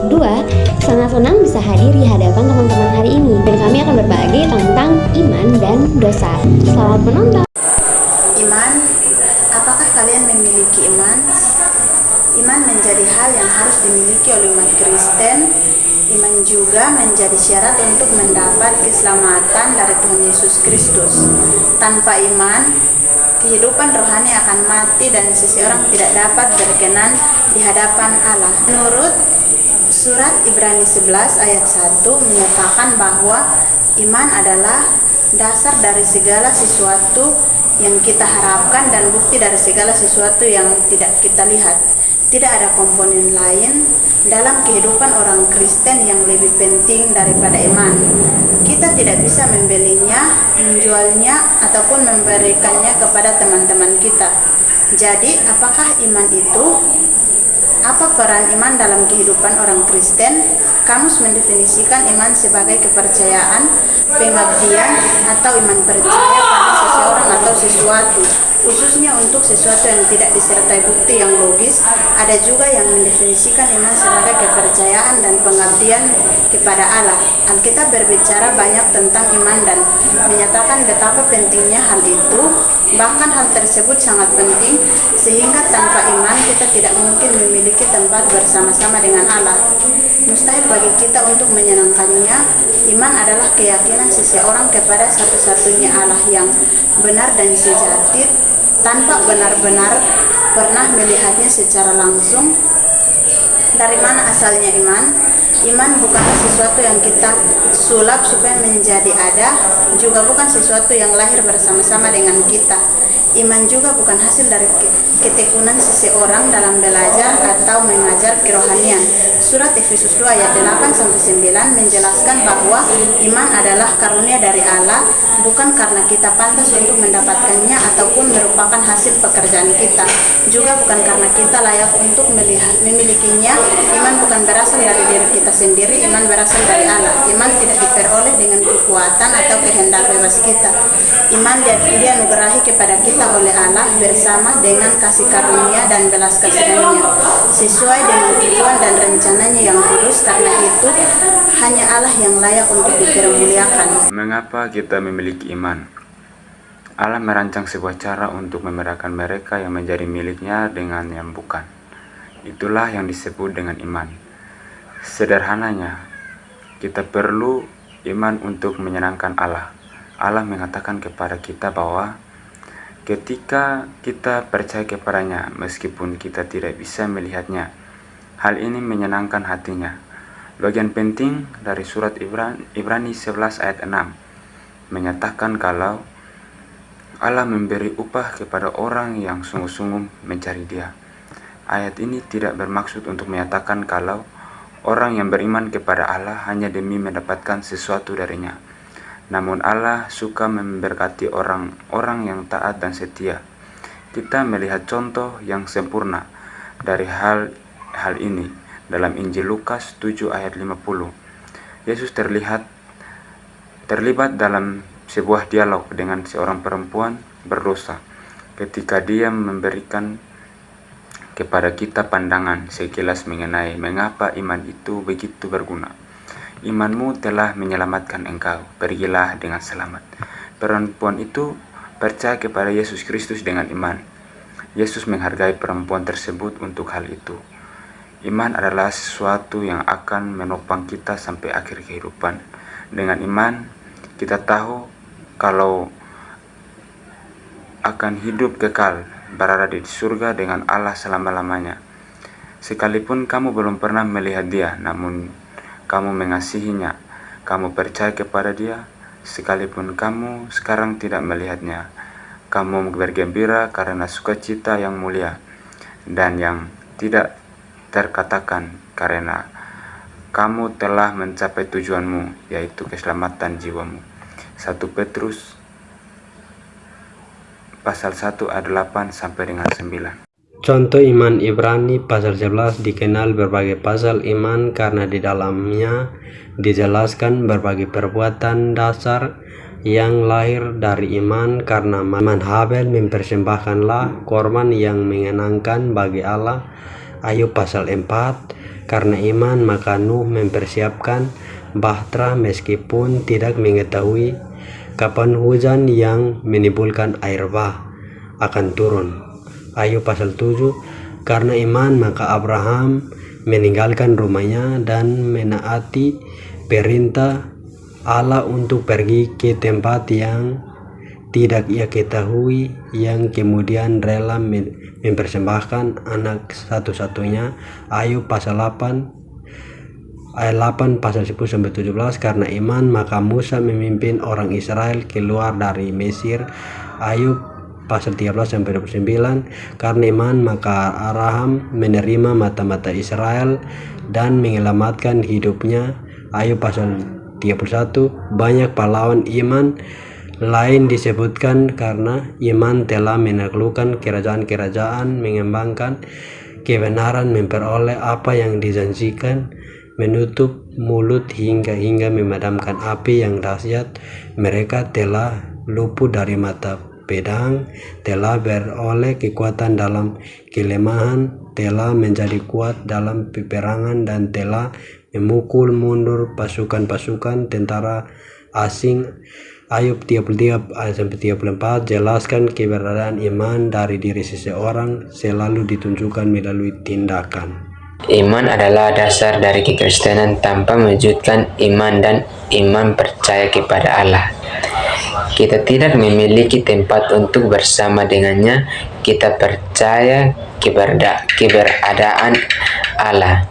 Kedua, sangat senang bisa hadir di hadapan teman-teman hari ini dan kami akan berbagi tentang iman dan dosa. Selamat menonton. Iman, apakah kalian memiliki iman? Iman menjadi hal yang harus dimiliki oleh umat Kristen. Iman juga menjadi syarat untuk mendapat keselamatan dari Tuhan Yesus Kristus. Tanpa iman, kehidupan rohani akan mati dan seseorang tidak dapat berkenan di hadapan Allah. Menurut surat Ibrani 11 ayat 1 menyatakan bahwa iman adalah dasar dari segala sesuatu yang kita harapkan dan bukti dari segala sesuatu yang tidak kita lihat. Tidak ada komponen lain dalam kehidupan orang Kristen yang lebih penting daripada iman. Kita tidak bisa membelinya, menjualnya, ataupun memberikannya kepada teman-teman kita. Jadi, apakah iman itu? Apa peran iman dalam kehidupan orang Kristen? Kamus mendefinisikan iman sebagai kepercayaan, pengabdian, atau iman percaya pada seseorang atau sesuatu, khususnya untuk sesuatu yang tidak disertai bukti yang logis. Ada juga yang mendefinisikan iman sebagai kepercayaan dan pengabdian kepada Allah. Alkitab berbicara banyak tentang iman dan menyatakan betapa pentingnya hal itu. Bahkan hal tersebut sangat penting sehingga tanpa iman kita tidak mungkin memiliki tempat bersama-sama dengan Allah. Mustahil bagi kita untuk menyenangkannya. Iman adalah keyakinan seseorang kepada satu-satunya Allah yang benar dan sejati tanpa benar-benar pernah melihatnya secara langsung. Dari mana asalnya iman? Iman bukanlah sesuatu yang kita sulap supaya menjadi ada, juga bukan sesuatu yang lahir bersama-sama dengan kita. Iman juga bukan hasil dari ketekunan seseorang dalam belajar atau mengajar kerohanian. Surat Efesus 2 ayat 8-9 menjelaskan bahwa iman adalah karunia dari Allah, bukan karena kita pantas untuk mendapatkannya ataupun merupakan hasil pekerjaan kita. Juga bukan karena kita layak untuk memilikinya. Iman bukan berasal dari diri kita sendiri, iman berasal dari Allah. Iman tidak diperoleh dengan kekuatan atau kehendak bebas kita. Iman dianugerahi kepada kita oleh Allah bersama dengan kasih karunia dan belas kasihan-Nya sesuai dengan tujuan dan rencananya yang kudus. Karena itu hanya Allah yang layak untuk dipermuliakan. Mengapa kita memiliki iman? Allah merancang sebuah cara untuk membedakan mereka yang menjadi miliknya dengan yang bukan. Itulah yang disebut dengan iman. Sederhananya, kita perlu iman untuk menyenangkan Allah. Allah mengatakan kepada kita bahwa ketika kita percaya kepadanya, meskipun kita tidak bisa melihatnya, hal ini menyenangkan hatinya. Bagian penting dari surat Ibrani 11 ayat 6 menyatakan kalau Allah memberi upah kepada orang yang sungguh-sungguh mencari Dia. Ayat ini tidak bermaksud untuk menyatakan kalau orang yang beriman kepada Allah hanya demi mendapatkan sesuatu darinya. Namun Allah suka memberkati orang-orang yang taat dan setia. Kita melihat contoh yang sempurna dari hal ini dalam Injil Lukas 7 ayat 50. Yesus terlibat dalam sebuah dialog dengan seorang perempuan berdosa ketika dia memberikan kepada kita pandangan sekilas mengenai mengapa iman itu begitu berguna. Imanmu telah menyelamatkan engkau, pergilah dengan selamat. Perempuan itu percaya kepada Yesus Kristus dengan iman. Yesus menghargai perempuan tersebut untuk hal itu. Iman adalah sesuatu yang akan menopang kita sampai akhir kehidupan. Dengan iman, kita tahu kalau akan hidup kekal, berada di surga dengan Allah selama-lamanya. Sekalipun kamu belum pernah melihat Dia, namun kamu mengasihinya, kamu percaya kepada Dia, sekalipun kamu sekarang tidak melihatnya. Kamu bergembira karena sukacita yang mulia dan yang tidak terkatakan karena kamu telah mencapai tujuanmu, yaitu keselamatan jiwamu. 1 Petrus pasal 1 ayat 8 sampai dengan 9. Contoh iman Ibrani pasal 11 dikenal berbagai pasal iman karena di dalamnya dijelaskan berbagai perbuatan dasar yang lahir dari iman karena Habel mempersembahkanlah korban yang menyenangkan bagi Allah Ayub pasal 4, karena iman maka Nuh mempersiapkan bahtera meskipun tidak mengetahui kapan hujan yang menimbulkan air bah akan turun. Ayub pasal 7, karena iman maka Abraham meninggalkan rumahnya dan menaati perintah Allah untuk pergi ke tempat yang tidak ia ketahui, yang kemudian rela mempersembahkan anak satu-satunya. Ayub pasal 8 ayat 8 pasal 10-17, karena iman maka Musa memimpin orang Israel keluar dari Mesir. Ayub pasal 13-29, karena iman maka Abraham menerima mata-mata Israel dan menyelamatkan hidupnya. Ayub pasal 31, banyak pahlawan iman lain disebutkan karena iman telah menaklukkan kerajaan-kerajaan, mengembangkan kebenaran, memperoleh apa yang dijanjikan, menutup mulut hingga memadamkan api yang dahsyat. Mereka telah luput dari mata pedang, telah beroleh kekuatan dalam kelemahan, telah menjadi kuat dalam peperangan, dan telah memukul mundur pasukan-pasukan tentara asing. Ayub 33 ayat 34 jelaskan keberadaan iman dari diri seseorang selalu ditunjukkan melalui tindakan. Iman adalah dasar dari kekristenan tanpa mewujudkan iman dan iman percaya kepada Allah. Kita tidak memiliki tempat untuk bersama dengannya, kita percaya keberadaan Allah.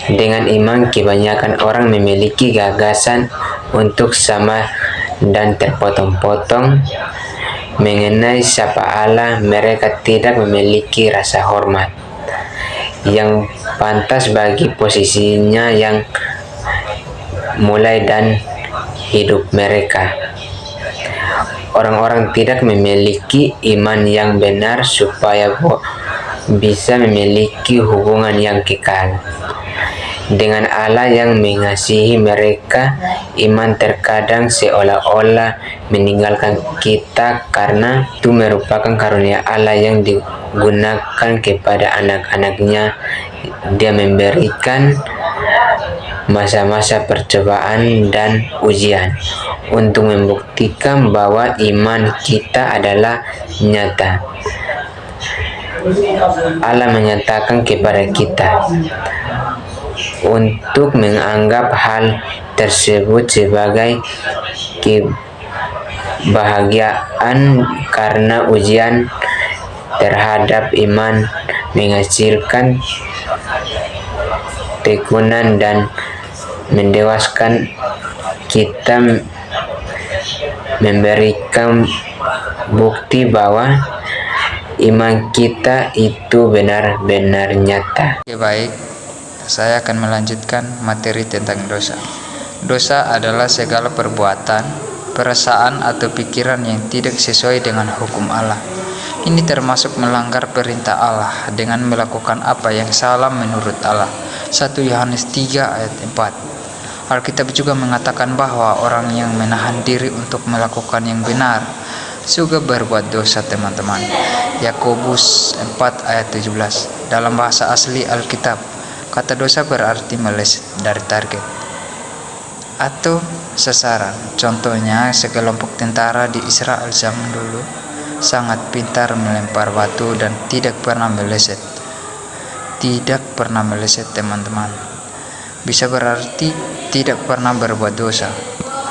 Dengan iman, kebanyakan orang memiliki gagasan untuk sama dan terpotong-potong mengenai siapa Allah. Mereka tidak memiliki rasa hormat yang pantas bagi posisinya yang mulai dan hidup mereka. Orang-orang tidak memiliki iman yang benar supaya bisa memiliki hubungan yang kekal dengan Allah yang mengasihi mereka. Iman terkadang seolah-olah meninggalkan kita karena itu merupakan karunia Allah yang digunakan kepada anak-anaknya. Dia memberikan masa-masa percobaan dan ujian untuk membuktikan bahwa iman kita adalah nyata. Allah menyatakan kepada kita untuk menganggap hal tersebut sebagai kebahagiaan karena ujian terhadap iman menghasilkan tekunan dan mendewaskan kita, memberikan bukti bahwa iman kita itu benar-benar nyata. Oke, baik. Saya akan melanjutkan materi tentang dosa. Dosa adalah segala perbuatan, perasaan atau pikiran yang tidak sesuai dengan hukum Allah. Ini termasuk melanggar perintah Allah dengan melakukan apa yang salah menurut Allah. 1 Yohanes 3 ayat 4. Alkitab juga mengatakan bahwa orang yang menahan diri untuk melakukan yang benar juga berbuat dosa, teman-teman. Yakobus 4 ayat 17. Dalam bahasa asli Alkitab, kata dosa berarti meleset dari target atau sasaran. Contohnya, sekelompok tentara di Israel zaman dulu sangat pintar melempar batu dan tidak pernah meleset. Tidak pernah meleset, teman-teman. Bisa berarti tidak pernah berbuat dosa.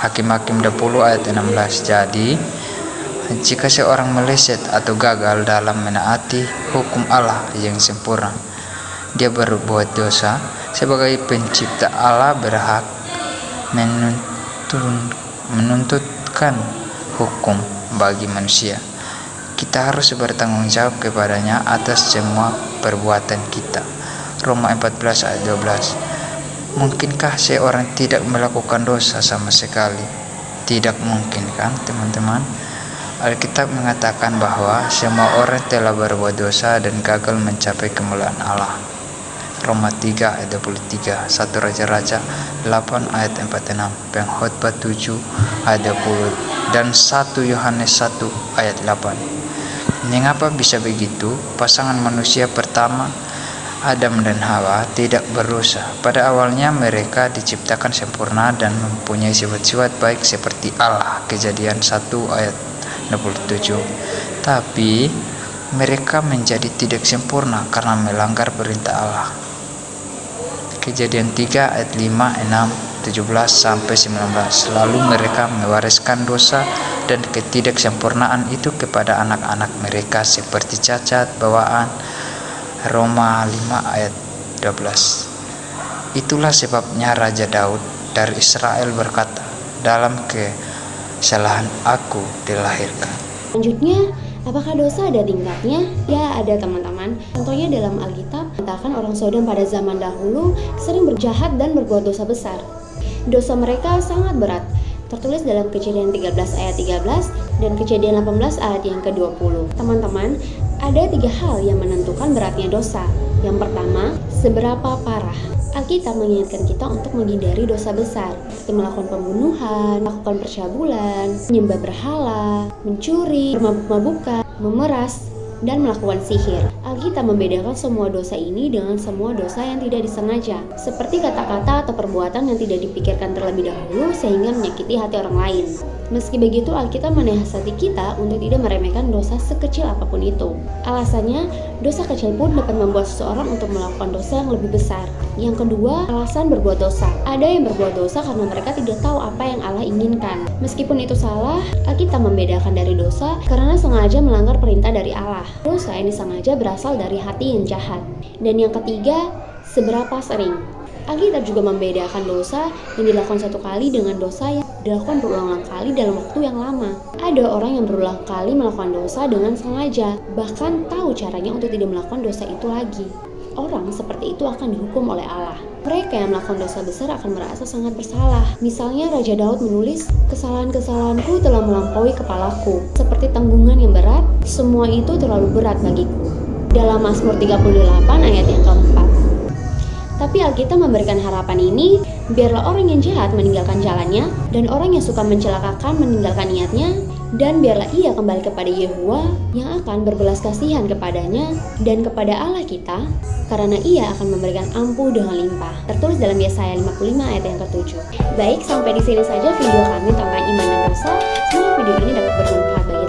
Hakim-Hakim 20 ayat 16. Jadi, jika seorang meleset atau gagal dalam menaati hukum Allah yang sempurna, dia berbuat dosa. Sebagai pencipta, Allah berhak menuntutkan hukum bagi manusia. Kita harus bertanggung jawab kepadanya atas semua perbuatan kita. Roma 14 ayat 12. Mungkinkah seorang tidak melakukan dosa sama sekali? Tidak mungkin, kan, teman-teman? Alkitab mengatakan bahwa semua orang telah berbuat dosa dan gagal mencapai kemuliaan Allah. Roma 3 ayat 23, 1 Raja-Raja 8 ayat 46, Pengkhotbah 7 ayat 20, dan 1 Yohanes 1 ayat 8. Mengapa bisa begitu? Pasangan manusia pertama Adam dan Hawa tidak berdosa. Pada awalnya mereka diciptakan sempurna dan mempunyai sifat-sifat baik seperti Allah. Kejadian 1 ayat 67. Tapi mereka menjadi tidak sempurna karena melanggar perintah Allah. Kejadian 3 ayat 5, 6, 17 sampai 19. Lalu mereka mewariskan dosa dan ketidaksempurnaan itu kepada anak-anak mereka seperti cacat bawaan. Roma 5 ayat 12. Itulah sebabnya Raja Daud dari Israel berkata, dalam kesalahan aku dilahirkan. Selanjutnya, apakah dosa ada tingkatnya? Ya, ada teman-teman. Contohnya dalam Alkitab, katakan orang Sodom pada zaman dahulu sering berjahat dan berbuat dosa besar. Dosa mereka sangat berat. Tertulis dalam Kejadian 13 ayat 13 dan Kejadian 18 ayat yang ke-20. Teman-teman, ada 3 hal yang menentukan beratnya dosa. Yang pertama, seberapa parah. Alkitab mengingatkan kita untuk menghindari dosa besar, seperti melakukan pembunuhan, melakukan percabulan, menyembah berhala, mencuri, bermabuk-mabukan, memeras, dan melakukan sihir. Alkitab membedakan semua dosa ini dengan semua dosa yang tidak disengaja, seperti kata-kata atau perbuatan yang tidak dipikirkan terlebih dahulu sehingga menyakiti hati orang lain. Meski begitu, Alkitab menasihati kita untuk tidak meremehkan dosa sekecil apapun itu. Alasannya, dosa kecil pun dapat membuat seseorang untuk melakukan dosa yang lebih besar. Yang kedua, alasan berbuat dosa. Ada yang berbuat dosa karena mereka tidak tahu apa yang Allah inginkan. Meskipun itu salah, Alkitab membedakan dari dosa karena sengaja melanggar perintah dari Allah. Dosa yang disengaja berasal dari hati yang jahat. Dan yang ketiga, seberapa sering. Alkitab juga membedakan dosa yang dilakukan satu kali dengan dosa yang dilakukan berulang-ulang kali dalam waktu yang lama. Ada orang yang berulang kali melakukan dosa dengan sengaja, bahkan tahu caranya untuk tidak melakukan dosa itu lagi. Orang seperti itu akan dihukum oleh Allah. Mereka yang melakukan dosa besar akan merasa sangat bersalah. Misalnya Raja Daud menulis, kesalahan-kesalahanku telah melampaui kepalaku. Seperti tanggungan yang berat, semua itu terlalu berat bagiku. Dalam Mazmur 38 ayat yang keempat. Tapi Alkitab memberikan harapan ini, biarlah orang yang jahat meninggalkan jalannya, dan orang yang suka mencelakakan meninggalkan niatnya, dan biarlah ia kembali kepada Yehowa yang akan berbelas kasihan kepadanya dan kepada Allah kita, karena ia akan memberikan ampuh dengan limpah. Tertulis dalam Yesaya 55 ayat yang ke-7. Baik, sampai di sini saja video kami tentang iman dan dosa. Semoga video ini dapat bermanfaat bagi